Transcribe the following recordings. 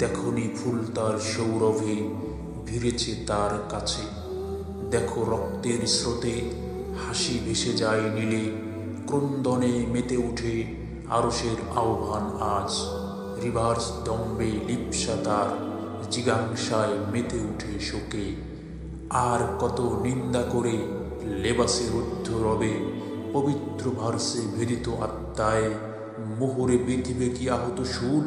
দেখনি ফুল তার সৌরভে ভিড়েছে তার কাছে। দেখো রক্তের স্রোতে হাসি ভেসে যায় নীলে, ক্রন্দনে মেতে উঠে আরশের আহ্বান আজ। রিভার্স দম্বে লিপ্সা তার জিজ্ঞাসায় মেতে উঠে শোকে। আর কত নিন্দা করে লেবাসে রুদ্ধ রবে, পবিত্র ভার্সে ভেদিত আত্মায় মোহরে বিধিবে কি আহত শুল।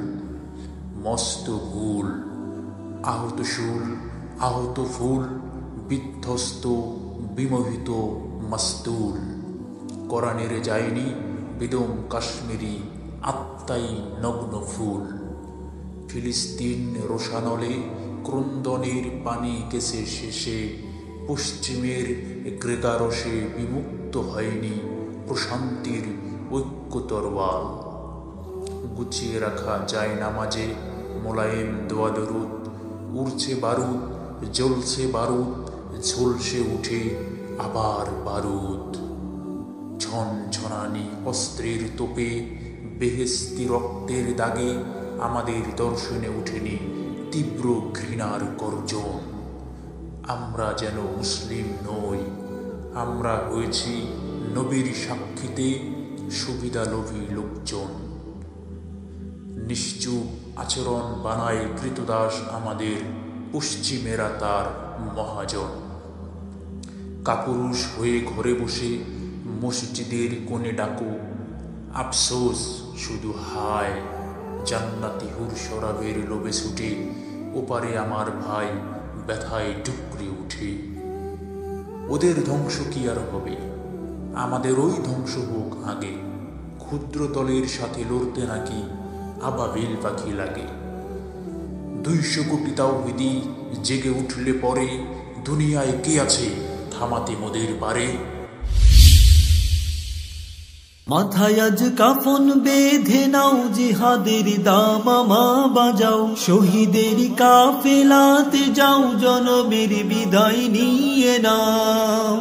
মস্ত ভুল, আহত শুল, আহত ফুল, বিধ্বস্ত বিমোহিত মাস্তুল। কোরআনের যায়নি বেদম কাশ্মীরি, আত্মাই নগ্ন ফুল। ফিলিস্তিন রোশানলে ক্রন্দনের পানি কেসে শেষে, পশ্চিমের গ্রেগারসে বিমুক্ত হয়নি প্রশান্তির ঐক্য তরোয়াল। গুছিয়ে রাখা যায় নামাজে মোলায়েম দোয়া দরুদ, উড়ছে বারুদ, জ্বলছে বারুদ, ঝলসে উঠে আবার বারুদ। ঝনঝনানি অস্ত্রের তোপে, বেহেশতি রক্তের দাগে আমাদের দর্শনে উঠেনি তীব্র ঘৃণার গর্জন। আমরা যেন মুসলিম নই, আমরা হয়েছি নবীর সাক্ষীতে সুবিধালোভী লোকজন। নিশ্চুপ আচরণ বানায় কৃতদাস আমাদের পশ্চিমেরা তার মহাজন। কাপুরুষ হয়ে ঘরে বসে মসজিদের কোণে ডাকো, আফসোস শুধু হায় জান্নাতি হুর শরাবের লোভে ছুটে ওপারে আমার ভাই ব্যথায় ডুকরে উঠে। ওদের ধ্বংস কি আর হবে, আমাদের ওই ধ্বংস হোক আগে। ক্ষুদ্র দলের সাথে লড়তে নাকি আবাবিল পাখি লাগে। 200 কোটি তাওহীদি জেগে উঠলে পরে দুনিয়ায় কে আছে থামাতে মোদের পারে। মাথায় আজ কাফন বেঁধে নাও, জিহাদের দামামা বাজাও, শহীদের কাফেলাতে যাও, জনমের বিদায় নিয়ে নাও।